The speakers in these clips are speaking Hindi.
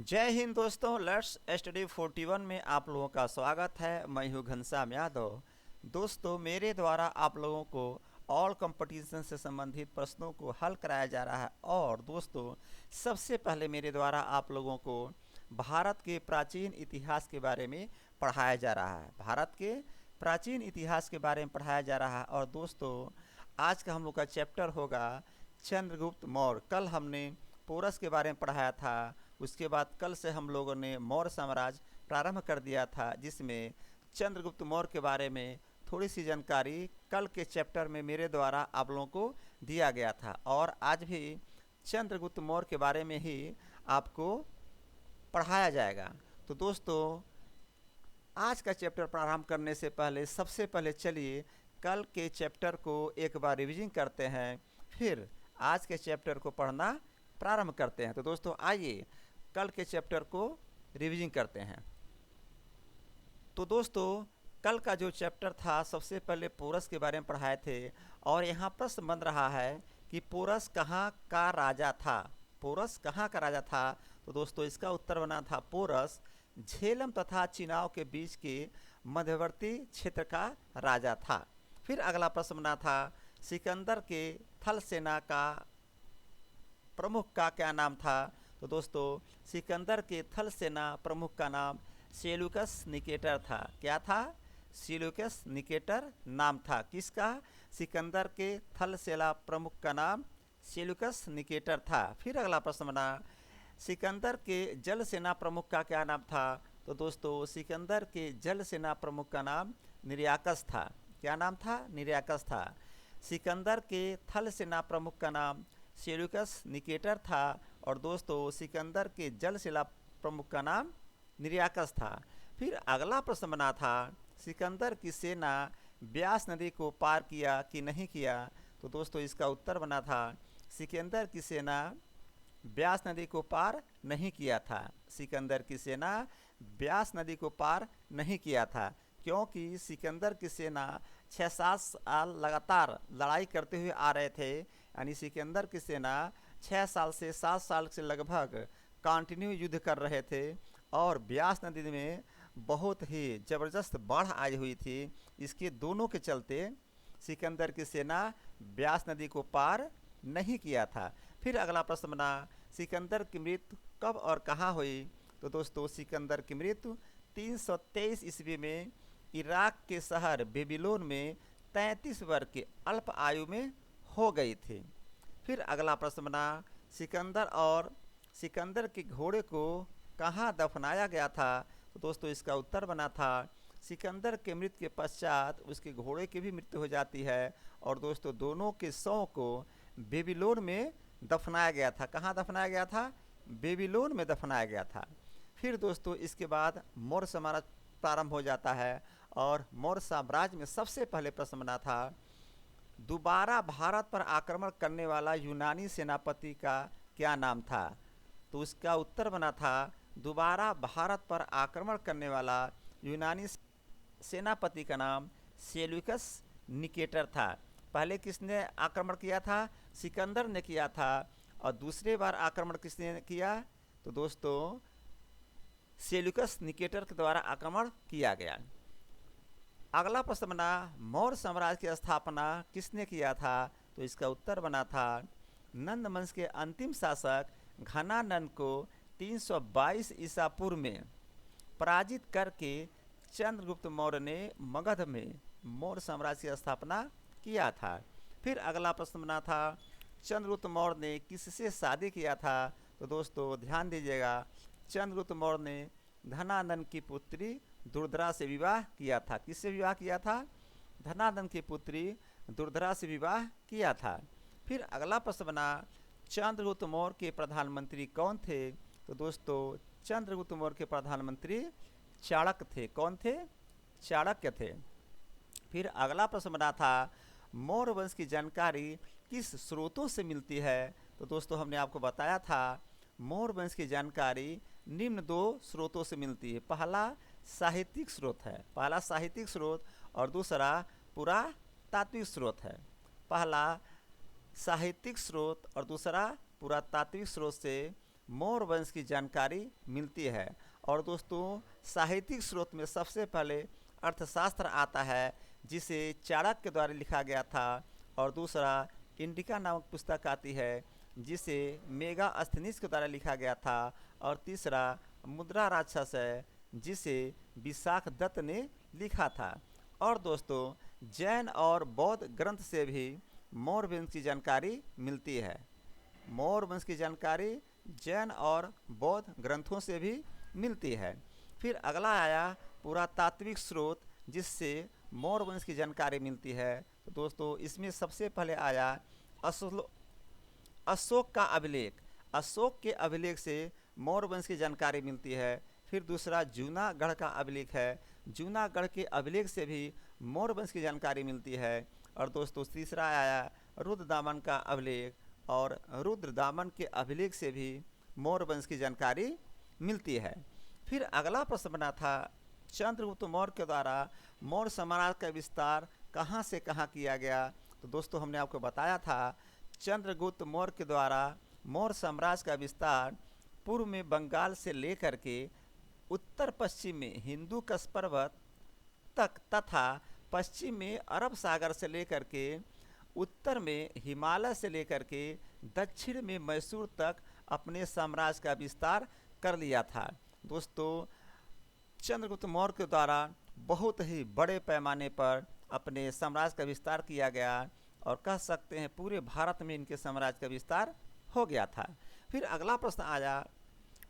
जय हिंद दोस्तों। लेट्स स्टडी 41 में आप लोगों का स्वागत है। मैं हूँ घनश्याम यादव। दोस्तों, मेरे द्वारा आप लोगों को ऑल कंपटीशन से संबंधित प्रश्नों को हल कराया जा रहा है। और दोस्तों, सबसे पहले मेरे द्वारा आप लोगों को भारत के प्राचीन इतिहास के बारे में पढ़ाया जा रहा है। भारत के प्राचीन इतिहास के बारे में पढ़ाया जा रहा है। और दोस्तों, आज का हम लोग का चैप्टर होगा चंद्रगुप्त मौर्य। कल हमने पोरस के बारे में पढ़ाया था। उसके बाद कल से हम लोगों ने मौर्य साम्राज्य प्रारंभ कर दिया था, जिसमें चंद्रगुप्त मौर्य के बारे में थोड़ी सी जानकारी कल के चैप्टर में मेरे द्वारा आप लोगों को दिया गया था। और आज भी चंद्रगुप्त मौर्य के बारे में ही आपको पढ़ाया जाएगा। तो दोस्तों, आज का चैप्टर प्रारंभ करने से पहले सबसे पहले चलिए कल के चैप्टर को एक बार रिवीजन करते हैं, फिर आज के चैप्टर को पढ़ना प्रारंभ करते हैं। तो दोस्तों, आइए कल के चैप्टर को रिवीजन करते हैं। तो दोस्तों, कल का जो चैप्टर था, सबसे पहले पोरस के बारे में पढ़ाए थे। और यहाँ प्रश्न बन रहा है कि पोरस कहाँ का राजा था। पोरस कहाँ का राजा था? तो दोस्तों, इसका उत्तर बना था पोरस झेलम तथा चिनाव के बीच के मध्यवर्ती क्षेत्र का राजा था। फिर अगला प्रश्न बना था सिकंदर के थल सेना का प्रमुख का क्या नाम था? तो दोस्तों, सिकंदर के थल सेना प्रमुख का नाम सेल्यूकस निकेटर था। क्या था? सेल्यूकस निकेटर नाम था। किसका? सिकंदर के थल सेना प्रमुख का नाम सेल्यूकस निकेटर था। फिर अगला प्रश्न बना सिकंदर के जल सेना प्रमुख का क्या नाम था? तो दोस्तों, सिकंदर के जल सेना प्रमुख का नाम निर्याकस था। क्या नाम था? निर्याकस था। सिकंदर के थल सेना प्रमुख का नाम सेल्यूकस निकेटर था। और दोस्तों, सिकंदर के जल सेना प्रमुख का नाम निर्याकस था। फिर अगला प्रश्न बना था सिकंदर की सेना ब्यास नदी को पार किया कि नहीं किया? तो दोस्तों, इसका उत्तर बना था सिकंदर की सेना ब्यास नदी को पार नहीं किया था। सिकंदर की सेना ब्यास नदी को पार नहीं किया था, क्योंकि सिकंदर की सेना 6-7 साल लगातार लड़ाई करते हुए आ रहे थे। यानी सिकंदर की सेना 6 साल से 7 साल से लगभग कंटिन्यू युद्ध कर रहे थे। और ब्यास नदी में बहुत ही ज़बरदस्त बाढ़ आई हुई थी। इसके दोनों के चलते सिकंदर की सेना ब्यास नदी को पार नहीं किया था। फिर अगला प्रश्न बना सिकंदर की मृत्यु कब और कहाँ हुई? तो दोस्तों, सिकंदर की मृत्यु 323 ईस्वी में इराक के शहर बेबीलोन में 33 वर्ष के अल्प आयु में हो गई थी। फिर अगला प्रश्न बना सिकंदर के घोड़े को कहाँ दफनाया गया था? तो दोस्तों, इसका उत्तर बना था सिकंदर के मृत्यु के पश्चात उसके घोड़े की भी मृत्यु हो जाती है। और दोस्तों, दोनों के शव को बेबीलोन में दफनाया गया था। कहाँ दफनाया गया था? बेबीलोन में दफनाया गया था। फिर दोस्तों, इसके बाद मौर्य साम्राज्य प्रारंभ हो जाता है। और मौर्य साम्राज्य में सबसे पहले प्रश्न बना था दोबारा भारत पर आक्रमण करने वाला यूनानी सेनापति का क्या नाम था? तो उसका उत्तर बना था दोबारा भारत पर आक्रमण करने वाला यूनानी सेनापति का नाम सेल्यूकस निकेटर था। पहले किसने आक्रमण किया था? सिकंदर ने किया था। और दूसरे बार आक्रमण किसने किया? तो दोस्तों, सेल्यूकस निकेटर के द्वारा आक्रमण किया गया। अगला प्रश्न बना मौर्य साम्राज्य की स्थापना किसने किया था? तो इसका उत्तर बना था नंद वंश के अंतिम शासक घनानंद को 322 ईसा पूर्व में पराजित करके चंद्रगुप्त मौर्य ने मगध में मौर्य साम्राज्य की स्थापना किया था। फिर अगला प्रश्न बना था चंद्रगुप्त मौर्य ने किससे शादी किया था? तो दोस्तों, ध्यान दीजिएगा, चंद्रगुप्त मौर्य ने धनानंद की पुत्री दुर्धरा से विवाह किया था। किससे विवाह किया था? धनानंद की पुत्री दुर्धरा से विवाह किया था। फिर अगला प्रश्न बना चंद्रगुप्त मौर्य के प्रधानमंत्री कौन थे? तो दोस्तों, चंद्रगुप्त मौर्य के प्रधानमंत्री चाणक्य थे। कौन थे? चाणक्य थे। फिर अगला प्रश्न बना था मौर्य वंश की जानकारी किस स्रोतों से मिलती है? तो दोस्तों, हमने आपको बताया था मौर्य वंश की जानकारी निम्न 2 स्रोतों से मिलती है। पहला साहित्यिक स्रोत है, पहला साहित्यिक स्रोत, और दूसरा पुरातात्विक स्रोत है। पहला साहित्यिक स्रोत और दूसरा पुरातात्विक स्रोत से मौर्य वंश की जानकारी मिलती है। और दोस्तों साहित्यिक स्रोत में सबसे पहले अर्थशास्त्र आता है, जिसे चाणक्य के द्वारा लिखा गया था। और दूसरा इंडिका नामक पुस्तक आती है, जिसे मेगास्थनीज के द्वारा लिखा गया था। और तीसरा मुद्रा राक्षस है, जिसे विशाख दत्त ने लिखा था। और दोस्तों जैन और बौद्ध ग्रंथ से भी मौर्य वंश की जानकारी मिलती है। मौर्य वंश की जानकारी जैन और बौद्ध ग्रंथों से भी मिलती है। फिर अगला आया पुरातात्विक स्रोत, जिससे मौर्य वंश की जानकारी मिलती है। तो दोस्तों इसमें सबसे पहले आया अशोक का अभिलेख। अशोक के अभिलेख से मौर्य वंश की जानकारी मिलती है। फिर दूसरा जूनागढ़ का अभिलेख है। जूनागढ़ के अभिलेख से भी मौर्य वंश की जानकारी मिलती है। और दोस्तों तीसरा आया रुद्रदामन का अभिलेख, और रुद्रदामन के अभिलेख से भी मौर्य वंश की जानकारी मिलती है। फिर अगला प्रश्न बना था, चंद्रगुप्त मौर्य के द्वारा मौर्य साम्राज्य का विस्तार कहाँ से कहाँ किया गया। तो दोस्तों हमने आपको बताया था, चंद्रगुप्त मौर्य के द्वारा मौर्य साम्राज्य का विस्तार पूर्व में बंगाल से लेकर के उत्तर पश्चिम में हिंदू कश पर्वत तक तथा पश्चिम में अरब सागर से लेकर के उत्तर में हिमालय से लेकर के दक्षिण में मैसूर तक अपने साम्राज्य का विस्तार कर लिया था। दोस्तों चंद्रगुप्त मौर्य के द्वारा बहुत ही बड़े पैमाने पर अपने साम्राज्य का विस्तार किया गया, और कह सकते हैं पूरे भारत में इनके साम्राज्य का विस्तार हो गया था। फिर अगला प्रश्न आया,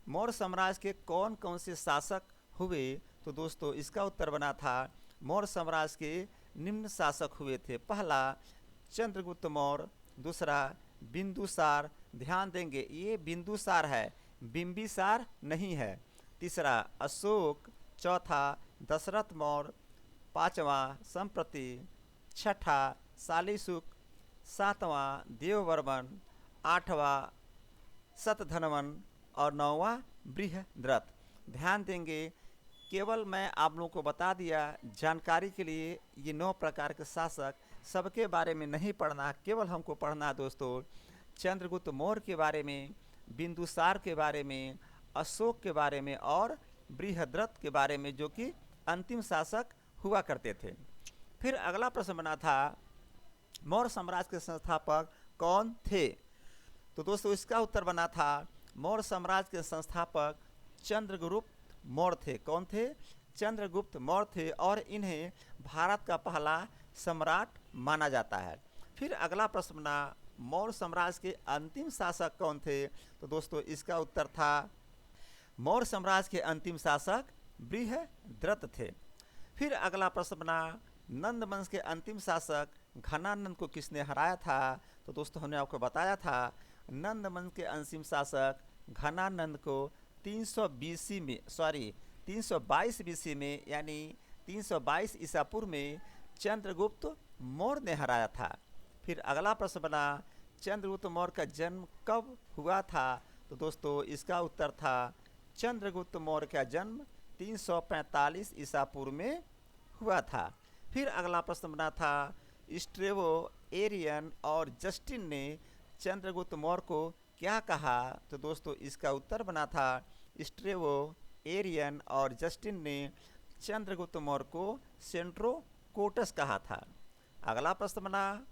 मौर्य साम्राज्य के कौन कौन से शासक हुए। तो दोस्तों इसका उत्तर बना था, मौर्य साम्राज्य के निम्न शासक हुए थे। पहला चंद्रगुप्त मौर्य, दूसरा बिंदुसार, ध्यान देंगे ये बिंदुसार है, बिंबिसार नहीं है। तीसरा अशोक, चौथा दशरथ मौर्य, पांचवा संप्रति, छठा शालिशुक, सातवां देववर्मन, आठवां शतधन्वन और नौवां बृहद्रथ। ध्यान देंगे केवल मैं आप लोगों को बता दिया जानकारी के लिए, ये 9 प्रकार के शासक, सबके बारे में नहीं पढ़ना, केवल हमको पढ़ना दोस्तों चंद्रगुप्त मौर्य के बारे में, बिंदुसार के बारे में, अशोक के बारे में और बृहद्रथ के बारे में, जो कि अंतिम शासक हुआ करते थे। फिर अगला प्रश्न बना था, मौर्य साम्राज्य के संस्थापक कौन थे। तो दोस्तों इसका उत्तर बना था, मौर्य साम्राज्य के संस्थापक चंद्रगुप्त मौर्य थे। कौन थे? चंद्रगुप्त मौर्य थे, और इन्हें भारत का पहला सम्राट माना जाता है। फिर अगला प्रश्न बना, मौर्य साम्राज्य के अंतिम शासक कौन थे। तो दोस्तों इसका उत्तर था, मौर्य साम्राज्य के अंतिम शासक बृहद्रथ थे। फिर अगला प्रश्न बना, नंद वंश के अंतिम शासक घनानंद को किसने हराया था। तो दोस्तों हमने आपको बताया था, नंद वंश के अंतिम शासक घनानंद को 322 बीसी में यानी 322 ईसा पूर्व में चंद्रगुप्त मौर्य ने हराया था। फिर अगला प्रश्न बना, चंद्रगुप्त मौर्य का जन्म कब हुआ था। तो दोस्तों इसका उत्तर था, चंद्रगुप्त मौर्य का जन्म 345 ईसा पूर्व में हुआ था। फिर अगला प्रश्न बना था, स्ट्रेबो, एरियन और जस्टिन ने चंद्रगुप्त मौर्य को क्या कहा। तो दोस्तों इसका उत्तर बना था, स्ट्रेबो, एरियन और जस्टिन ने चंद्रगुप्त मौर्य को सेंट्रोकोटस कहा था। अगला प्रश्न बना,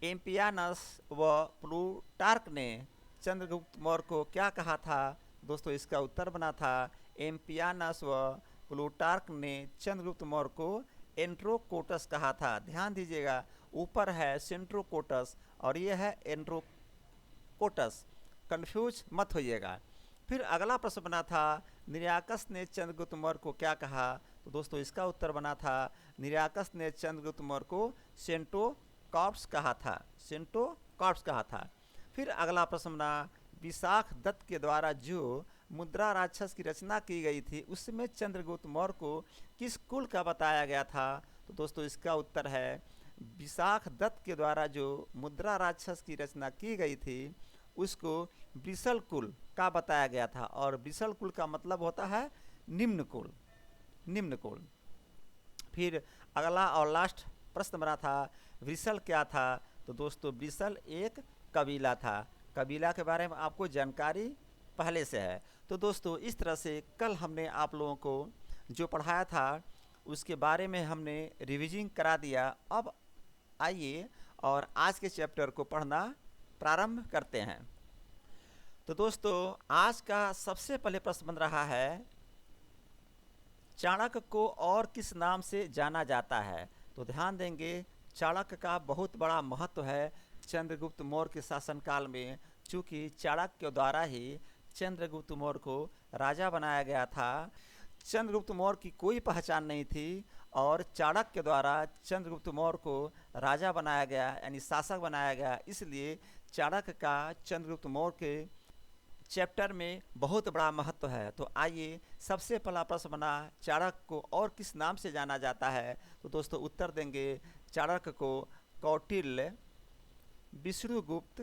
एम्पियानस व प्लूटार्क ने चंद्रगुप्त मौर्य को क्या कहा था। दोस्तों इसका उत्तर बना था, एम्पियानस व प्लूटार्क ने चंद्रगुप्त मौर्य को एंट्रोकोटस कहा था। ध्यान दीजिएगा ऊपर है सेंट्रोकोटस और ये है एंट्रोकोटस, कंफ्यूज मत होइएगा। फिर अगला प्रश्न बना था, निरयाकस ने चंद्रगुप्त मौर्य को क्या कहा। तो दोस्तों इसका उत्तर बना था, निरयाकस ने चंद्रगुप्त मौर्य को सेंटोकॉर्प्स कहा था, सेंटोकॉर्प्स कहा था। फिर अगला प्रश्न बना, विशाख दत्त के द्वारा जो मुद्रा राक्षस की रचना की गई थी उसमें चंद्रगुप्त मौर्य को किस कुल का बताया गया था। तो दोस्तों इसका उत्तर है, विशाख दत्त के द्वारा जो मुद्रा राक्षस की रचना की गई थी उसको वृषल कुल का बताया गया था, और वृषल कुल का मतलब होता है निम्न कुल, निम्न कुल। फिर अगला और लास्ट प्रश्न बना था, वृषल क्या था। तो दोस्तों वृषल एक कबीला था। कबीला के बारे में आपको जानकारी पहले से है। तो दोस्तों इस तरह से कल हमने आप लोगों को जो पढ़ाया था उसके बारे में हमने रिवीजिंग करा दिया। अब आइए और आज के चैप्टर को पढ़ना प्रारंभ करते हैं। तो दोस्तों आज का सबसे पहले प्रश्न बन रहा है, चाणक्य को और किस नाम से जाना जाता है? तो ध्यान देंगे, चाणक्य का बहुत बड़ा महत्व है चंद्रगुप्त मौर्य के शासनकाल में, चूँकि चाणक्य के द्वारा ही चंद्रगुप्त मौर्य को राजा बनाया गया था। चंद्रगुप्त मौर्य की कोई पहचान नहीं थी और चाणक्य के द्वारा चंद्रगुप्त मौर्य को राजा बनाया गया, यानी शासक बनाया गया। इसलिए चाणक्य का चंद्रगुप्त मौर्य के चैप्टर में बहुत बड़ा महत्व है। तो आइए सबसे पहला प्रश्न बना, चाणक्य को और किस नाम से जाना जाता है? तो दोस्तों उत्तर देंगे, चाणक्य को कौटिल्य विष्णुगुप्त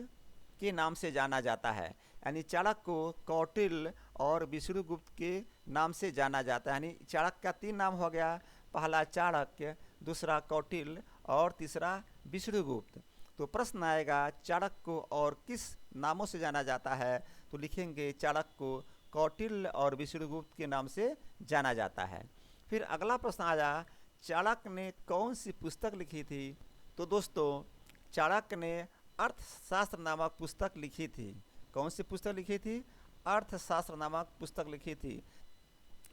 के नाम से जाना जाता है। यानी चाणक्य को कौटिल्य और विष्णुगुप्त के नाम से जाना जाता है। यानी चाणक्य का 3 नाम हो गया, पहला चाणक्य, दूसरा कौटिल्य और तीसरा विष्णुगुप्त। तो प्रश्न आएगा चाणक्य को और किस नामों से जाना जाता है? तो लिखेंगे चाणक्य को कौटिल्य और विष्णुगुप्त के नाम से जाना जाता है। फिर अगला प्रश्न आया, चाणक्य ने कौन सी पुस्तक लिखी थी? तो दोस्तों चाणक्य ने अर्थशास्त्र नामक पुस्तक लिखी थी। कौन सी पुस्तक लिखी थी? अर्थशास्त्र नामक पुस्तक लिखी थी।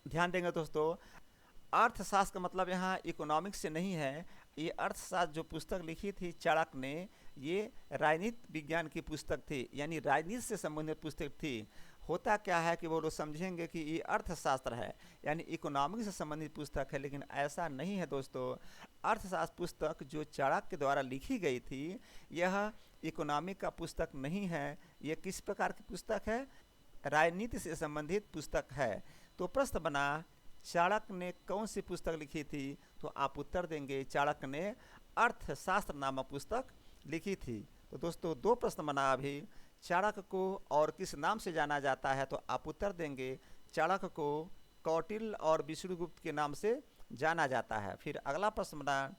ध्यान देंगे दोस्तों, अर्थशास्त्र का मतलब यहाँ इकोनॉमिक्स से नहीं है। ये अर्थशास्त्र जो पुस्तक लिखी थी चाणक्य ने, ये राजनीति विज्ञान की पुस्तक थी, यानी राजनीति से संबंधित पुस्तक थी। होता क्या है कि वो लोग समझेंगे कि ये अर्थशास्त्र है, यानी इकोनॉमिक्स से संबंधित पुस्तक है, लेकिन ऐसा नहीं है दोस्तों। अर्थशास्त्र पुस्तक जो चाणक्य के द्वारा लिखी गई थी, यह इकोनॉमिक का पुस्तक नहीं है। यह किस प्रकार की पुस्तक है? राजनीति से संबंधित पुस्तक है। तो प्रश्न बना, चाणक्य ने कौन सी पुस्तक लिखी थी? तो आप उत्तर देंगे, चाणक्य ने अर्थशास्त्र नामक पुस्तक लिखी थी। तो दोस्तों 2 प्रश्न बना अभी, चाणक्य को और किस नाम से जाना जाता है? तो आप उत्तर देंगे, चाणक्य को कौटिल्य और विष्णुगुप्त के नाम से जाना जाता है। फिर अगला प्रश्न बना,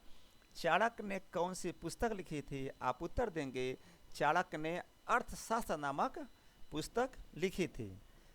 चाणक्य ने कौन सी पुस्तक लिखी थी? आप उत्तर देंगे, चाणक्य ने अर्थशास्त्र नामक पुस्तक लिखी थी।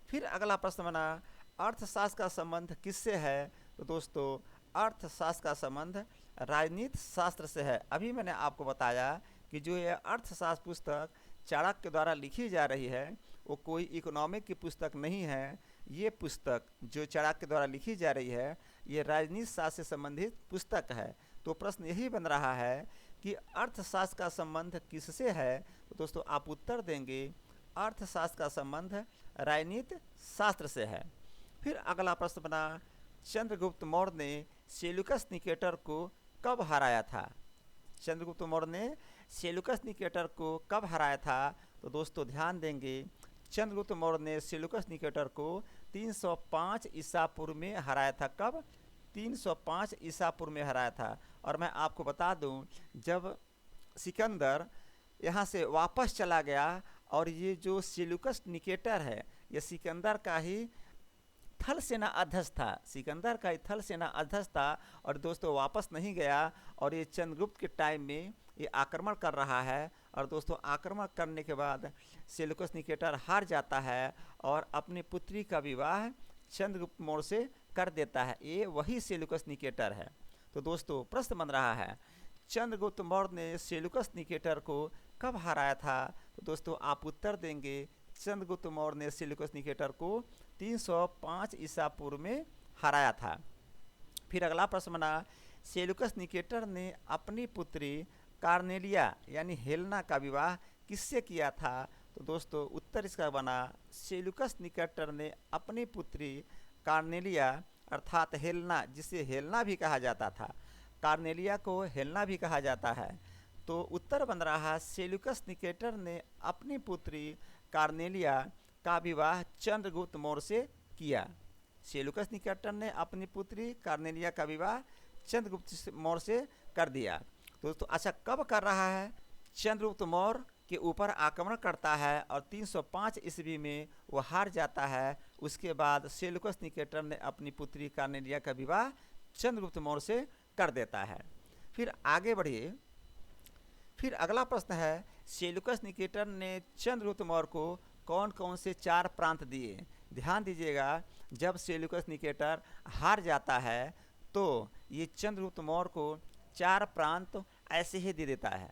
फिर अगला प्रश्न बना, अर्थशास्त्र का संबंध किससे है? तो दोस्तों अर्थशास्त्र का संबंध राजनीति शास्त्र से है। अभी मैंने आपको बताया कि जो ये अर्थशास्त्र पुस्तक चाणक्य के द्वारा लिखी जा रही है वो कोई इकोनॉमिक की पुस्तक नहीं है। ये पुस्तक जो चाणक्य के द्वारा लिखी जा रही है ये राजनीति शास्त्र से संबंधित पुस्तक है। तो प्रश्न यही बन रहा है कि अर्थशास्त्र का संबंध किससे है? तो दोस्तों आप उत्तर देंगे, अर्थशास्त्र का संबंध राजनीति शास्त्र से है। फिर अगला प्रश्न बना, चंद्रगुप्त मौर्य ने सेल्यूकस निकेटर को कब हराया था? चंद्रगुप्त मौर्य ने सेल्यूकस निकेटर को कब हराया था? तो दोस्तों ध्यान देंगे, चंद्रगुप्त मौर्य ने सेल्यूकस निकेटर को 305 ईसा पूर्व में हराया था। कब? 305 ईसा पूर्व में हराया था। और मैं आपको बता दूं, जब सिकंदर यहाँ से वापस चला गया और ये जो सेल्यूकस निकेटर है ये सिकंदर का ही थल सेना अध्यक्ष था, सिकंदर का थल सेना अध्यक्ष था और दोस्तों वापस नहीं गया और ये चंद्रगुप्त के टाइम में ये आक्रमण कर रहा है। और दोस्तों आक्रमण करने के बाद सेल्यूकस निकेटर हार जाता है और अपनी पुत्री का विवाह चंद्रगुप्त मौर्य से कर देता है। ये वही सेल्यूकस निकेटर है। तो दोस्तों प्रश्न बन रहा है, चंद्रगुप्त मौर्य ने सेल्यूकस निकेटर को कब हराया था? तो दोस्तों आप उत्तर देंगे, चंद्रगुप्त मौर्य ने सेल्यूकस निकेटर को 305 ईसा पूर्व में हराया था। फिर अगला प्रश्न बना, सेल्यूकस निकेटर ने अपनी पुत्री कार्नेलिया यानी हेलेना का विवाह किससे किया था? तो दोस्तों उत्तर इसका बना, सेल्यूकस निकेटर ने अपनी पुत्री कार्नेलिया अर्थात हेलेना, जिसे हेलेना भी कहा जाता था, कार्नेलिया को हेलेना भी कहा जाता है। तो उत्तर बन रहा, सेल्यूकस निकेटर ने अपनी पुत्री कार्नेलिया का विवाह चंद्रगुप्त मौर्य से किया। सेल्यूकस निकेटर ने अपनी पुत्री कार्नेलिया का विवाह चंद्रगुप्त मौर्य से कर दिया। दोस्तों अच्छा कब कर रहा है? चंद्रगुप्त मौर्य के ऊपर आक्रमण करता है और 305 ईस्वी में वो हार जाता है। उसके बाद सेल्यूकस निकेटर ने अपनी पुत्री कार्नेलिया का विवाह चंद्रगुप्त मौर्य से कर देता है। फिर आगे बढ़िए, फिर अगला प्रश्न है, सेल्यूकस निकेटर ने चंद्रगुप्त मौर्य को कौन कौन से 4 प्रांत दिए। ध्यान दीजिएगा, जब सेल्यूकस निकेटर हार जाता है तो ये चंद्रगुप्त मौर्य को 4 प्रांत ऐसे ही दे देता है,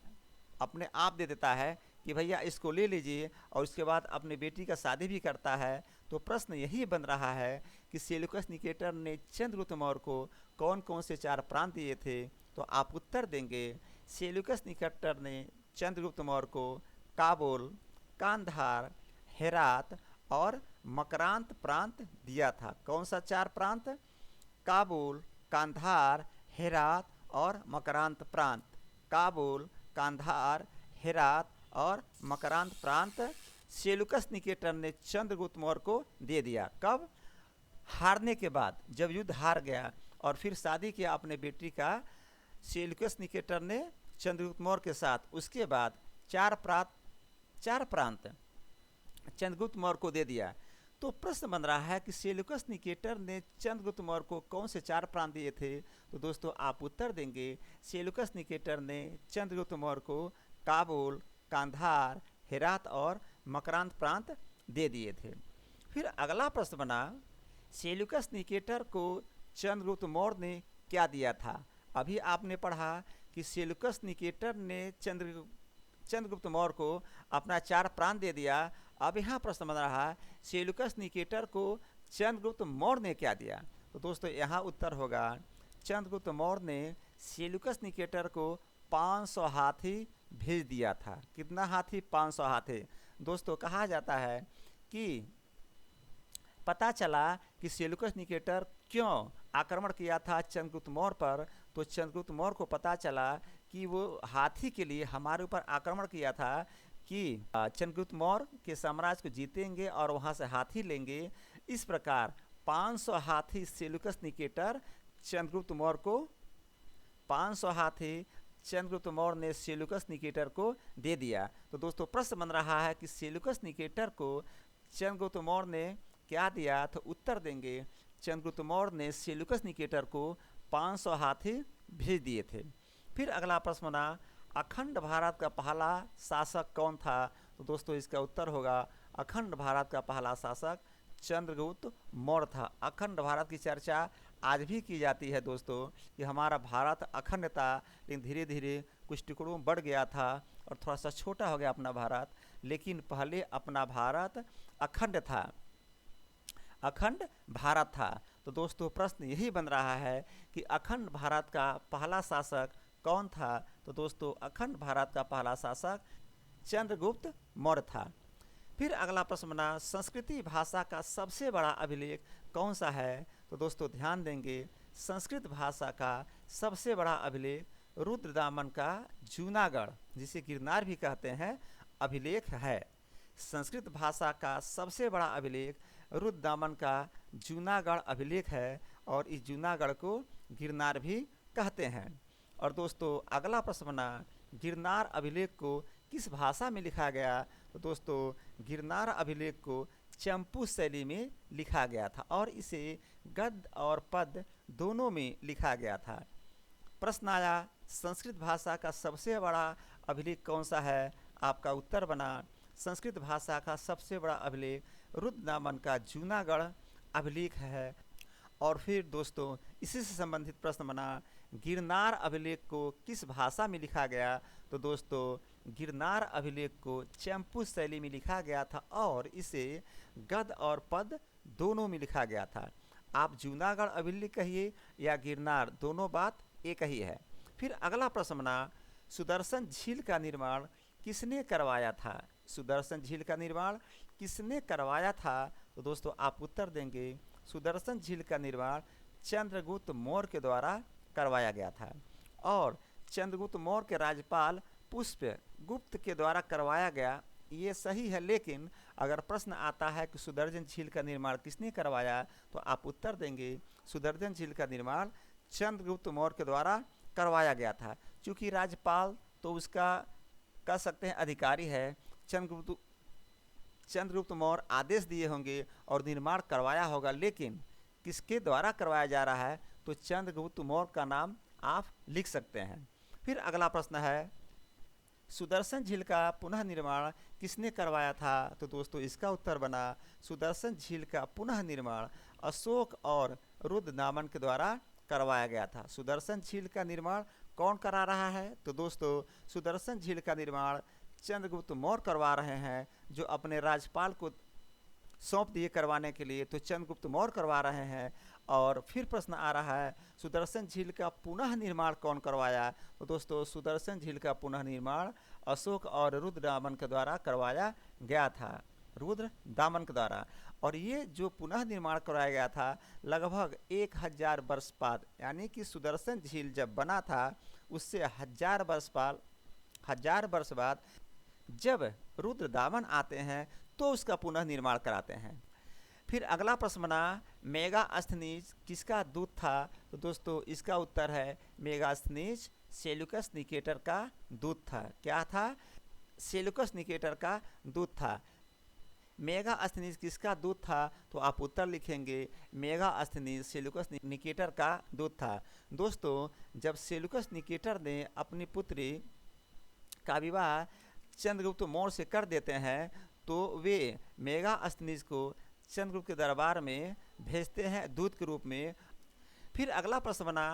अपने आप दे देता है कि भैया इसको ले लीजिए, और उसके बाद अपनी बेटी का शादी भी करता है। तो प्रश्न यही बन रहा है कि सेल्यूकस निकेटर ने चंद्रगुप्त मौर्य को कौन कौन से 4 प्रांत दिए थे। तो आप उत्तर देंगे, सेल्यूकस निकेटर ने चंद्रगुप्त मौर्य को काबुल, कांधार, हेरात और मकरांत प्रांत दिया था। कौन सा 4 प्रांत? काबुल, कांधार, हेरात और मकरांत प्रांत। काबुल, कांधार, हेरात और मकरांत प्रांत सेल्यूकस निकेटर ने चंद्रगुप्त मौर्य को दे दिया। कब? हारने के बाद, जब युद्ध हार गया और फिर शादी किया अपने बेटी का सेल्यूकस निकेटर ने चंद्रगुप्त मौर्य के साथ, उसके बाद 4 प्रांत चंद्रगुप्त मौर्य को दे दिया। तो प्रश्न बन रहा है कि सेल्यूकस निकेटर ने चंद्रगुप्त मौर्य को कौन से 4 प्रांत दिए थे। तो दोस्तों आप उत्तर देंगे, सेल्यूकस निकेटर ने चंद्रगुप्त मौर्य को काबुल, कांधार, हेरात और मकरांत प्रांत दे दिए थे। फिर अगला प्रश्न बना, सेल्यूकस निकेटर को चंद्रगुप्त मौर्य ने क्या दिया था। अभी आपने पढ़ा कि सेल्यूकस निकेटर ने चंद्रगुप्त मौर्य को अपना 4 प्रांत दे दिया। अब यहाँ प्रश्न बन रहा है, सेल्यूकस निकेटर को चंद्रगुप्त मौर्य ने क्या दिया। तो दोस्तों यहाँ उत्तर होगा, चंद्रगुप्त मौर्य ने सेल्यूकस निकेटर को 500 हाथी भेज दिया था। कितना हाथी? 500 हाथी। दोस्तों कहा जाता है कि पता चला कि सेल्यूकस निकेटर क्यों आक्रमण किया था चंद्रगुप्त मौर्य पर। तो चंद्रगुप्त मौर्य को पता चला कि वो हाथी के लिए हमारे ऊपर आक्रमण किया था कि चंद्रगुप्त मौर्य के साम्राज्य को जीतेंगे और वहाँ से हाथी लेंगे। इस प्रकार 500 हाथी सेल्यूकस निकेटर चंद्रगुप्त मौर्य को 500 हाथी चंद्रगुप्त मौर्य ने सेल्यूकस निकेटर को दे दिया। तो दोस्तों प्रश्न बन रहा है कि सेल्यूकस निकेटर को चंद्रगुप्त मौर्य ने क्या दिया। तो उत्तर देंगे, चंद्रगुप्त मौर्य ने सेल्यूकस निकेटर को 500 हाथी भेज दिए थे। फिर अगला प्रश्न बना, अखंड भारत का पहला शासक कौन था। तो दोस्तों इसका उत्तर होगा, अखंड भारत का पहला शासक चंद्रगुप्त मौर्य था। अखंड भारत की चर्चा आज भी की जाती है दोस्तों, कि हमारा भारत अखंड था, लेकिन धीरे धीरे कुछ टुकड़ों में बढ़ गया था और थोड़ा सा छोटा हो गया अपना भारत, लेकिन पहले अपना भारत अखंड था, अखंड भारत था। तो दोस्तों प्रश्न यही बन रहा है कि अखंड भारत का पहला शासक कौन था। तो दोस्तों अखंड भारत का पहला शासक चंद्रगुप्त मौर्य था। फिर अगला प्रश्न बना, संस्कृति भाषा का सबसे बड़ा अभिलेख कौन सा है। तो दोस्तों ध्यान देंगे, संस्कृत भाषा का सबसे बड़ा अभिलेख रुद्रदामन का जूनागढ़, जिसे गिरनार भी कहते हैं, अभिलेख है। संस्कृत भाषा का सबसे बड़ा अभिलेख रुद्रदामन का जूनागढ़ अभिलेख है, और इस जूनागढ़ को गिरनार भी कहते हैं। और दोस्तों अगला प्रश्न बना, गिरनार अभिलेख को किस भाषा में लिखा गया। तो दोस्तों गिरनार अभिलेख को चंपू शैली में लिखा गया था, और इसे गद्य और पद्य दोनों में लिखा गया था। प्रश्न आया, संस्कृत भाषा का सबसे बड़ा अभिलेख कौन सा है। आपका उत्तर बना, संस्कृत भाषा का सबसे बड़ा अभिलेख रुद्रदामन का जूनागढ़ अभिलेख है। और फिर दोस्तों इसी से संबंधित प्रश्न बना, गिरनार अभिलेख को किस भाषा में लिखा गया। तो दोस्तों गिरनार अभिलेख को चंपू शैली में लिखा गया था, और इसे गद्य और पद्य दोनों में लिखा गया था। आप जूनागढ़ अभिलेख कहिए या गिरनार, दोनों बात एक ही है। फिर अगला प्रश्न बना, सुदर्शन झील का निर्माण किसने करवाया था। सुदर्शन झील का निर्माण किसने करवाया था। तो दोस्तों आप उत्तर देंगे, सुदर्शन झील का निर्माण चंद्रगुप्त मौर्य के द्वारा करवाया गया था, और चंद्रगुप्त मौर्य के राज्यपाल पुष्पगुप्त के द्वारा करवाया गया, ये सही है। लेकिन अगर प्रश्न आता है कि सुदर्शन झील का निर्माण किसने करवाया, तो आप उत्तर देंगे, सुदर्शन झील का निर्माण चंद्रगुप्त मौर्य के द्वारा करवाया गया था। चूँकि राज्यपाल तो उसका कह सकते हैं अधिकारी है, चंद्रगुप्त मौर्य आदेश दिए होंगे और निर्माण करवाया होगा, लेकिन किसके द्वारा करवाया जा रहा है, तो चंद्रगुप्त मौर्य का नाम आप लिख सकते हैं। फिर अगला प्रश्न है, सुदर्शन झील का पुनः निर्माण किसने करवाया था? तो दोस्तों इसका उत्तर बना सुदर्शन झील का पुनः निर्माण अशोक और रुद्रदामन के द्वारा करवाया गया था। सुदर्शन झील का निर्माण कौन करा रहा है? तो दोस्तों सुदर्शन झील का निर्माण चंद्रगुप्त मौर्य करवा रहे हैं, जो अपने राज्यपाल को सौंप दिए करवाने के लिए, तो चंद्रगुप्त मौर्य करवा रहे हैं। और फिर प्रश्न आ रहा है सुदर्शन झील का पुनः निर्माण कौन करवाया? तो दोस्तों सुदर्शन झील का पुनः निर्माण अशोक और रुद्रदामन के द्वारा करवाया गया था, रुद्रदामन के द्वारा। और ये जो पुनः निर्माण करवाया गया था लगभग 1000 वर्ष बाद, यानी कि सुदर्शन झील जब बना था उससे 1000 वर्ष बाद जब रुद्रदामन आते हैं तो उसका पुनः निर्माण कराते हैं। फिर अगला प्रश्न बना मेगास्थनीज किसका दूत था? तो दोस्तों इसका उत्तर है मेगास्थनीज सेल्यूकस निकेटर का दूत था। क्या था? सेल्यूकस निकेटर का दूत था। मेगास्थनीज किसका दूत था? तो आप उत्तर लिखेंगे मेगास्थनीज सेल्यूकस निकेटर का दूत था। दोस्तों जब सेल्यूकस निकेटर ने अपनी पुत्री का विवाह चंद्रगुप्त मौर्य से कर देते हैं तो वे मेगास्थनीज को चंद्रगुप्त के दरबार में भेजते हैं दूत के रूप में। फिर अगला प्रश्न बना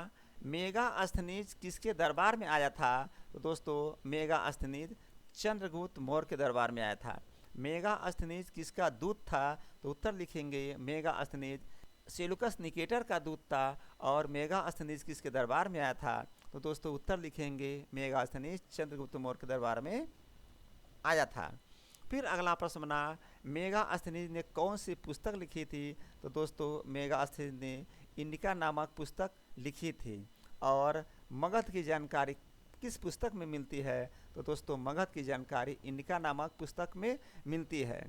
मेगास्थनीज किसके दरबार में आया था? तो दोस्तों मेगास्थनीज चंद्रगुप्त मौर्य के दरबार में आया था। मेगास्थनीज किसका दूत था? तो उत्तर लिखेंगे मेगास्थनीज सेल्यूकस निकेटर का दूत था। और मेगास्थनीज किसके दरबार में आया था? तो दोस्तों उत्तर लिखेंगे मेगास्थनीज चंद्रगुप्त मौर्य के दरबार में आया था। फिर अगला प्रश्न बना मेगास्थनीज ने कौन सी पुस्तक लिखी थी? तो दोस्तों मेगास्थनीज ने इंडिका नामक पुस्तक लिखी थी। और मगध की जानकारी किस पुस्तक में मिलती है? तो दोस्तों मगध की जानकारी इंडिका नामक पुस्तक में मिलती है।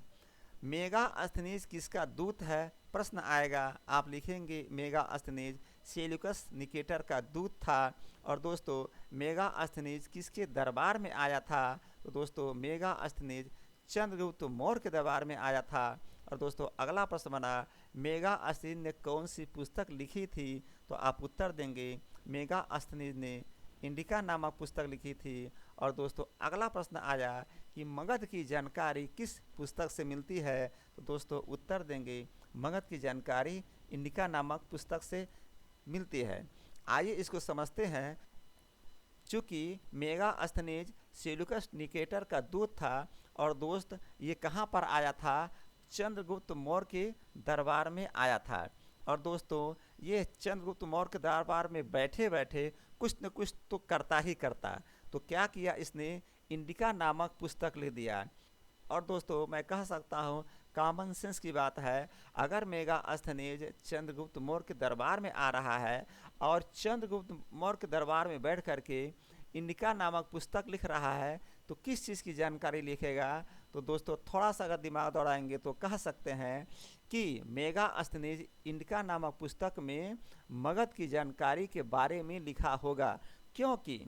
मेगास्थनीज किसका दूत है? प्रश्न आएगा, आप लिखेंगे मेगास्थनीज सेल्यूकस निकेटर का दूत था। और दोस्तों मेगास्थनीज किसके दरबार में आया था? तो दोस्तों मेगास्थनीज चंद्रगुप्त मौर्य के दरबार में आया था। और दोस्तों अगला प्रश्न बना मेगास्थनीज ने कौन सी पुस्तक लिखी थी? तो आप उत्तर देंगे मेगास्थनीज ने इंडिका नामक पुस्तक लिखी थी। और दोस्तों अगला प्रश्न आया कि मगध की जानकारी किस पुस्तक से मिलती है? तो दोस्तों उत्तर देंगे मगध की जानकारी इंडिका नामक पुस्तक से मिलती है। आइए इसको समझते हैं। चूँकि मेगास्थनीज सेल्यूकस निकेटर का दूत था और दोस्त ये कहाँ पर आया था? चंद्रगुप्त मौर्य के दरबार में आया था। और दोस्तों ये चंद्रगुप्त मौर्य के दरबार में बैठे बैठे कुछ न कुछ तो करता ही करता। तो क्या किया इसने? इंडिका नामक पुस्तक लिख दिया। और दोस्तों मैं कह सकता हूँ कॉमन सेंस की बात है, अगर मेगास्थनीज चंद्रगुप्त मौर्य के दरबार में आ रहा है और चंद्रगुप्त मौर्य के दरबार में बैठ करके इंडिका नामक पुस्तक लिख रहा है तो किस चीज़ की जानकारी लिखेगा? तो दोस्तों थोड़ा सा अगर दिमाग दौड़ाएंगे तो कह सकते हैं कि मेगास्थनीज इंडिका नामक पुस्तक में मगध की जानकारी के बारे में लिखा होगा, क्योंकि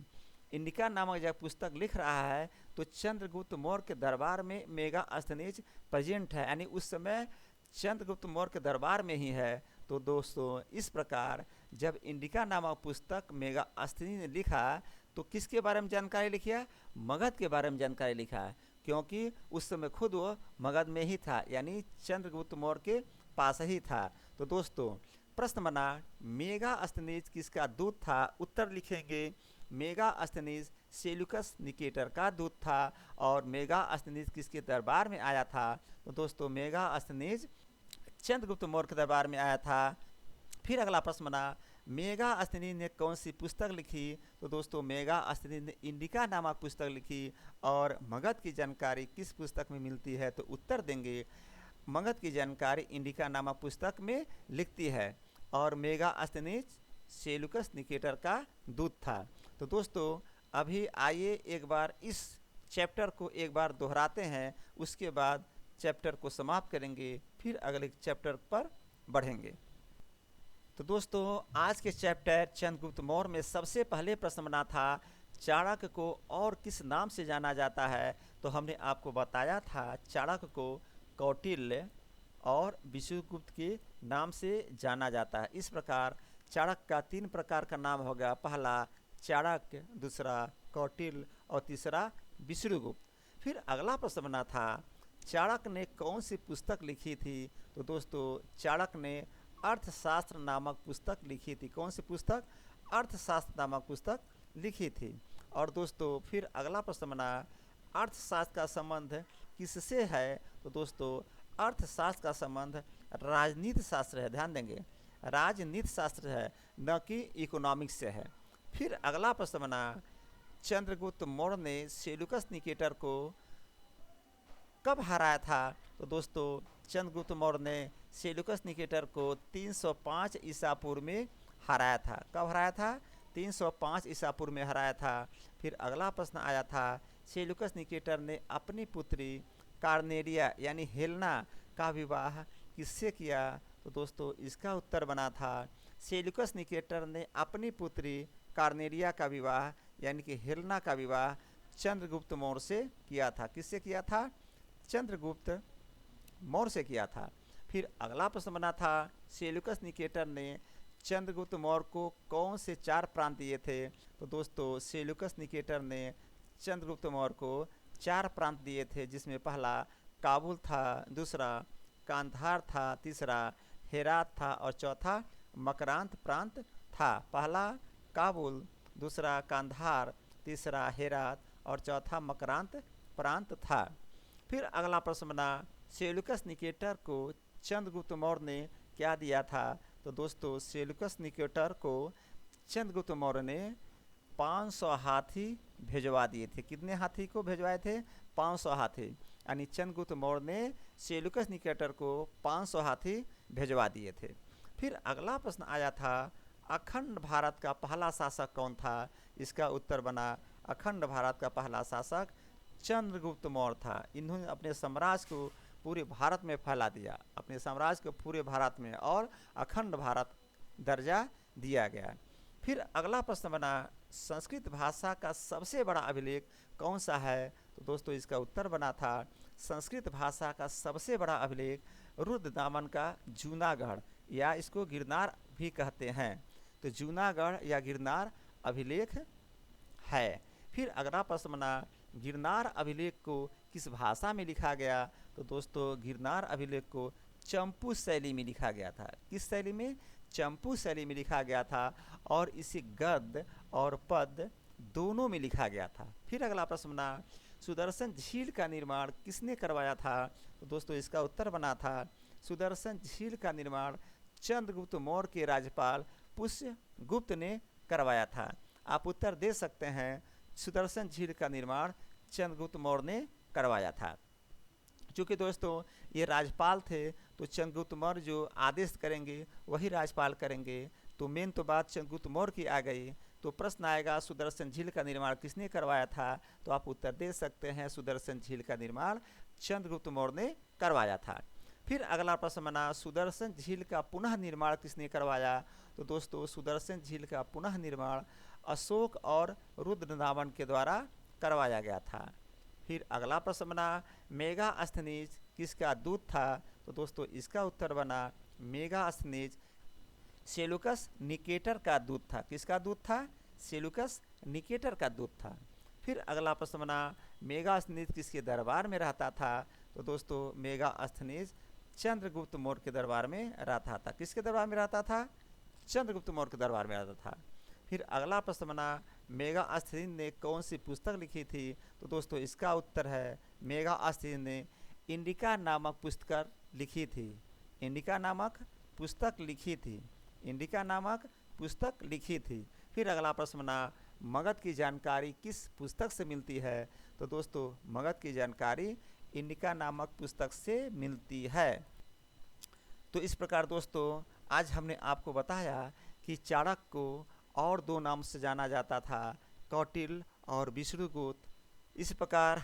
इंडिका नामक जब पुस्तक लिख रहा है तो चंद्रगुप्त मौर्य के दरबार में मेगास्थनीज प्रेजेंट है, यानी उस समय चंद्रगुप्त मौर्य के दरबार में ही है। तो दोस्तों इस प्रकार जब इंडिका नामक पुस्तक मेगास्थनीज ने लिखा तो किसके बारे में जानकारी लिखा? मगध के बारे में जानकारी लिखा, क्योंकि उस समय खुद वो मगध में ही था, यानी चंद्रगुप्त मौर्य के पास ही था। तो दोस्तों प्रश्न बना मेगास्थनीज किसका दूत था? उत्तर लिखेंगे मेगास्थनीज सेल्यूकस निकेटर का दूत था। और मेगास्थनीज किसके दरबार में आया था? तो दोस्तों मेगास्थनीज चंद्रगुप्त मौर्य के दरबार में आया था। फिर अगला प्रश्न बना मेगास्थनीज ने कौन सी पुस्तक लिखी? तो दोस्तों मेगास्थनीज ने इंडिका नामक पुस्तक लिखी। और मगध की जानकारी किस पुस्तक में मिलती है? तो उत्तर देंगे मगध की जानकारी इंडिका नामक पुस्तक में लिखती है। और मेगास्थनीज सेल्यूकस निकेटर का दूत था। तो दोस्तों अभी आइए एक बार इस चैप्टर को एक बार दोहराते हैं, उसके बाद चैप्टर को समाप्त करेंगे, फिर अगले चैप्टर पर बढ़ेंगे। तो दोस्तों आज के चैप्टर चंद्रगुप्त मौर्य में सबसे पहले प्रश्न बना था चाणक्य को और किस नाम से जाना जाता है? तो हमने आपको बताया था चाणक्य को कौटिल्य और विष्णुगुप्त के नाम से जाना जाता है। इस प्रकार चाणक्य का 3 प्रकार का नाम हो गया, पहला चाणक्य, दूसरा कौटिल्य और तीसरा विष्णुगुप्त। फिर अगला प्रश्न बना था चाणक्य ने कौन सी पुस्तक लिखी थी? तो दोस्तों चाणक्य ने अर्थशास्त्र नामक पुस्तक लिखी थी। कौन सी पुस्तक? अर्थशास्त्र नामक पुस्तक लिखी थी। और दोस्तों फिर अगला प्रश्न बना अर्थशास्त्र का संबंध किससे है? तो दोस्तों अर्थशास्त्र का संबंध राजनीति शास्त्र है, ध्यान देंगे, राजनीति शास्त्र है, न कि इकोनॉमिक्स से है। फिर अगला प्रश्न बना चंद्रगुप्त मौर्य ने सेल्यूकस निकेटर को कब हराया था? तो दोस्तों चंद्रगुप्त मौर्य ने सेल्यूकस निकेटर को 305 ईसा पूर्व में हराया था। कब हराया था? 305 ईसा पूर्व में हराया था। फिर अगला प्रश्न आया था सेल्यूकस निकेटर ने अपनी पुत्री कार्नेलिया यानी हेलेना का विवाह किससे किया? तो दोस्तों इसका उत्तर बना था सेल्यूकस निकेटर ने अपनी पुत्री कार्नेलिया का विवाह यानी कि हेलेना का विवाह चंद्रगुप्त मौर्य से किया था। किससे किया था? चंद्रगुप्त मौर्य से किया था। फिर अगला प्रश्न बना था सेल्यूकस निकेटर ने चंद्रगुप्त मौर्य को कौन से 4 प्रांत दिए थे? तो दोस्तों सेल्यूकस निकेटर ने चंद्रगुप्त मौर्य को 4 प्रांत दिए थे, जिसमें पहला काबुल था, दूसरा कांधार था, तीसरा हेरात था और चौथा मकरांत प्रांत था। पहला काबुल, दूसरा कांधार, तीसरा हेरात और चौथा मकरांत प्रांत था। फिर अगला प्रश्न बना सेल्यूकस निकेटर को चंद्रगुप्त मौर्य ने क्या दिया था? तो दोस्तों सेल्यूकस निकेटर को चंद्रगुप्त मौर्य ने 500 हाथी भिजवा दिए थे। कितने हाथी को भिजवाए थे? 500 हाथी, यानी चंद्रगुप्त मौर्य ने सेल्यूकस निकेटर को 500 हाथी भिजवा दिए थे। फिर अगला प्रश्न आया था अखंड भारत का पहला शासक कौन था? इसका उत्तर बना अखंड भारत का पहला शासक चंद्रगुप्त मौर्य था। इन्होंने अपने साम्राज्य को पूरे भारत में फैला दिया, अपने साम्राज्य को पूरे भारत में, और अखंड भारत दर्जा दिया गया। फिर अगला प्रश्न बना संस्कृत भाषा का सबसे बड़ा अभिलेख कौन सा है? तो दोस्तों इसका उत्तर बना था संस्कृत भाषा का सबसे बड़ा अभिलेख रुद्रदामन का जूनागढ़, या इसको गिरनार भी कहते हैं। तो जूनागढ़ या गिरनार अभिलेख है। फिर अगला प्रश्न बना गिरनार अभिलेख को किस भाषा में लिखा गया? तो दोस्तों गिरनार अभिलेख को चंपू शैली में लिखा गया था। किस शैली में? चंपू शैली में लिखा गया था, और इसे गद्य और पद्य दोनों में लिखा गया था। फिर अगला प्रश्न बना सुदर्शन झील का निर्माण किसने करवाया था? तो दोस्तों इसका उत्तर बना था सुदर्शन झील का निर्माण चंद्रगुप्त मौर्य के राज्यपाल पुष्यगुप्त ने करवाया था। आप उत्तर दे सकते हैं सुदर्शन झील का निर्माण चंद्रगुप्त मौर्य ने करवाया था। चूँकि दोस्तों ये राज्यपाल थे तो चंद्रगुप्त मौर्य जो आदेश करेंगे वही राज्यपाल करेंगे। तो मेन तो बात चंद्रगुप्त मौर्य की आ गई, तो प्रश्न आएगा सुदर्शन झील का निर्माण किसने करवाया था? तो आप उत्तर दे सकते हैं सुदर्शन झील का निर्माण चंद्रगुप्त मौर्य ने करवाया था। फिर अगला प्रश्न बना सुदर्शन झील का पुनः निर्माण किसने करवाया? तो दोस्तों सुदर्शन झील का पुनः निर्माण अशोक और रुद्रदामन के द्वारा करवाया गया था। फिर अगला प्रश्न बना मेगास्थनीज किसका दूत था? तो दोस्तों इसका उत्तर बना मेगास्थनीज सेल्यूकस निकेटर का दूत था। किसका दूत था? सेल्यूकस निकेटर का दूत था। फिर अगला प्रश्न बना मेगास्थनीज किसके दरबार में रहता था? तो दोस्तों मेगास्थनीज चंद्रगुप्त मौर्य के दरबार में रहता था। किसके दरबार में रहता था? चंद्रगुप्त मौर्य के दरबार में रहता था। फिर अगला प्रश्न बना मेगास्थनीज ने कौन सी पुस्तक लिखी थी? तो दोस्तों इसका उत्तर है मेगास्थनीज ने इंडिका नामक पुस्तक लिखी थी। इंडिका नामक पुस्तक लिखी थी। इंडिका नामक पुस्तक लिखी थी। फिर अगला प्रश्न बना मगध की जानकारी किस पुस्तक से मिलती है? तो दोस्तों मगध की जानकारी इंडिका नामक पुस्तक से मिलती है। तो इस प्रकार दोस्तों आज हमने आपको बताया कि चाणक्य को और 2 नाम से जाना जाता था, कौटिल्य और विष्णुगुप्त। इस प्रकार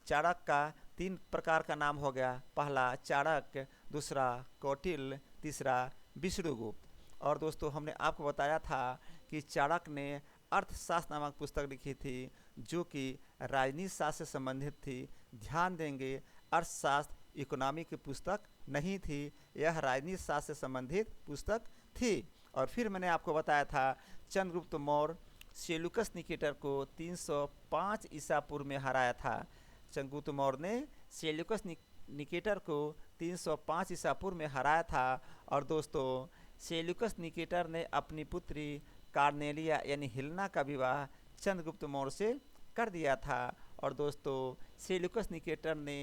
चाणक्य का 3 प्रकार का नाम हो गया, पहला चाणक्य, दूसरा कौटिल्य, तीसरा विष्णुगुप्त। और दोस्तों हमने आपको बताया था कि चाणक्य ने अर्थशास्त्र नामक पुस्तक लिखी थी जो कि राजनीति शास्त्र से संबंधित थी। ध्यान देंगे अर्थशास्त्र इकोनॉमी की पुस्तक नहीं थी, यह राजनीति शास्त्र से संबंधित पुस्तक थी। और फिर मैंने आपको बताया था चंद्रगुप्त मौर्य सेल्यूकस निकेटर को 305 ईसा पूर्व में हराया था। चंद्रगुप्त मौर्य ने सेल्यूकस निकेटर को 305 ईसा पूर्व में हराया था। और दोस्तों सेल्यूकस निकेटर ने अपनी पुत्री कार्नेलिया यानी हिलना का विवाह चंद्रगुप्त मौर्य से कर दिया था। और दोस्तों सेल्यूकस निकेटर ने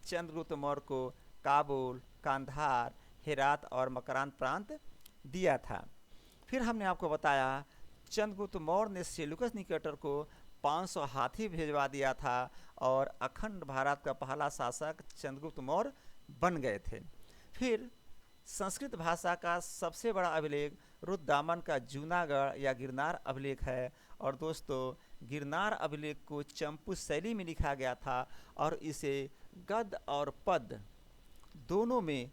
चंद्रगुप्त मौर्य को काबुल, कांधार, हेरात और मकरान प्रांत दिया था। फिर हमने आपको बताया चंद्रगुप्त मौर्य ने सेल्यूकस निकेटर को 500 हाथी भेजवा दिया था और अखंड भारत का पहला शासक चंद्रगुप्त मौर्य बन गए थे। फिर संस्कृत भाषा का सबसे बड़ा अभिलेख रुद्रदामन का जूनागढ़ या गिरनार अभिलेख है। और दोस्तों गिरनार अभिलेख को चंपू शैली में लिखा गया था और इसे गद्य और पद्य दोनों में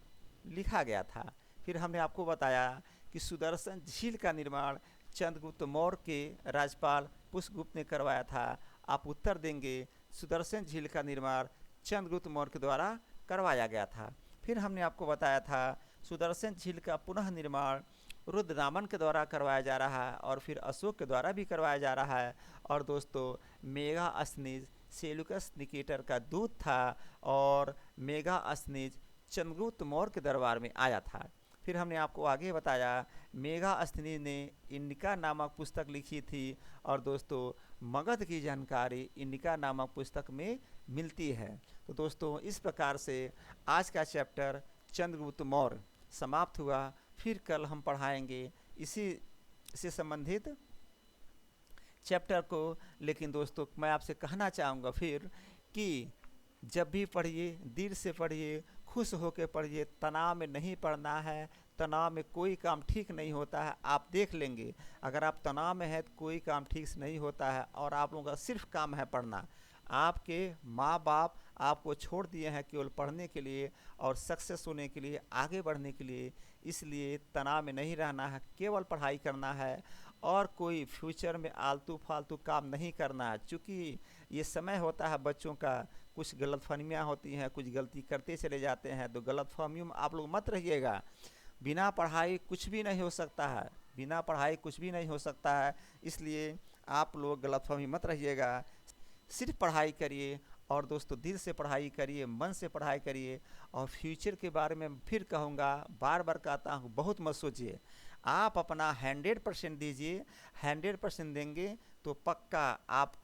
लिखा गया था। फिर हमने आपको बताया कि सुदर्शन झील का निर्माण चंद्रगुप्त मौर्य के राजपाल पुष्पगुप्त ने करवाया था। आप उत्तर देंगे सुदर्शन झील का निर्माण चंद्रगुप्त मौर्य के द्वारा करवाया गया था। फिर हमने आपको बताया था सुदर्शन झील का पुनः निर्माण रुद्रदामन के द्वारा करवाया जा रहा है और फिर अशोक के द्वारा भी करवाया जा रहा है। और दोस्तों मेगास्थनीज सेल्यूकस निकेटर का दूत था और मेगास्थनीज चंद्रगुप्त मौर्य के दरबार में आया था। फिर हमने आपको आगे बताया मेगास्थनीज ने इंडिका नामक पुस्तक लिखी थी। और दोस्तों मगध की जानकारी इंडिका नामक पुस्तक में मिलती है। तो दोस्तों इस प्रकार से आज का चैप्टर चंद्रगुप्त मौर्य समाप्त हुआ। फिर कल हम पढ़ाएंगे इसी से संबंधित चैप्टर को। लेकिन दोस्तों मैं आपसे कहना चाहूँगा फिर कि जब भी पढ़िए दिल से पढ़िए, खुश होकर पढ़िए, तनाव में नहीं पढ़ना है। तनाव में कोई काम ठीक नहीं होता है। आप देख लेंगे अगर आप तनाव में हैं तो कोई काम ठीक से नहीं होता है और आप लोगों का सिर्फ काम है पढ़ना। आपके माँ बाप आपको छोड़ दिए हैं केवल पढ़ने के लिए और सक्सेस होने के लिए, आगे बढ़ने के लिए। इसलिए तनाव में नहीं रहना है, केवल पढ़ाई करना है और कोई फ्यूचर में आलतू फालतू काम नहीं करना है। चूँकि ये समय होता है बच्चों का, कुछ गलतफहमियाँ होती हैं, कुछ गलती करते चले जाते हैं। तो गलतफहमियों में आप लोग मत रहिएगा। बिना पढ़ाई कुछ भी नहीं हो सकता है, बिना पढ़ाई कुछ भी नहीं हो सकता है। इसलिए आप लोग गलतफहमी मत रहिएगा, सिर्फ पढ़ाई करिए। और दोस्तों दिल से पढ़ाई करिए, मन से पढ़ाई करिए। और फ्यूचर के बारे में फिर कहूँगा, बार बार कहता हूँ, बहुत मत सोचिए। आप अपना 100% दीजिए। 100% देंगे तो पक्का आप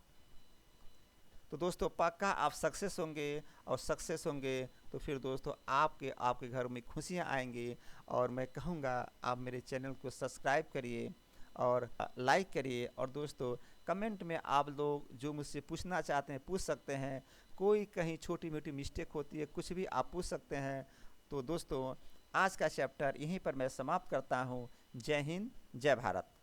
पक्का आप सक्सेस होंगे। और सक्सेस होंगे तो फिर दोस्तों आपके घर में खुशियाँ आएंगी। और मैं कहूँगा आप मेरे चैनल को सब्सक्राइब करिए और लाइक करिए। और दोस्तों कमेंट में आप लोग जो मुझसे पूछना चाहते हैं पूछ सकते हैं। कोई कहीं छोटी मोटी मिस्टेक होती है, कुछ भी आप पूछ सकते हैं। तो दोस्तों आज का चैप्टर यहीं पर मैं समाप्त करता हूँ। जय हिंद, जय भारत।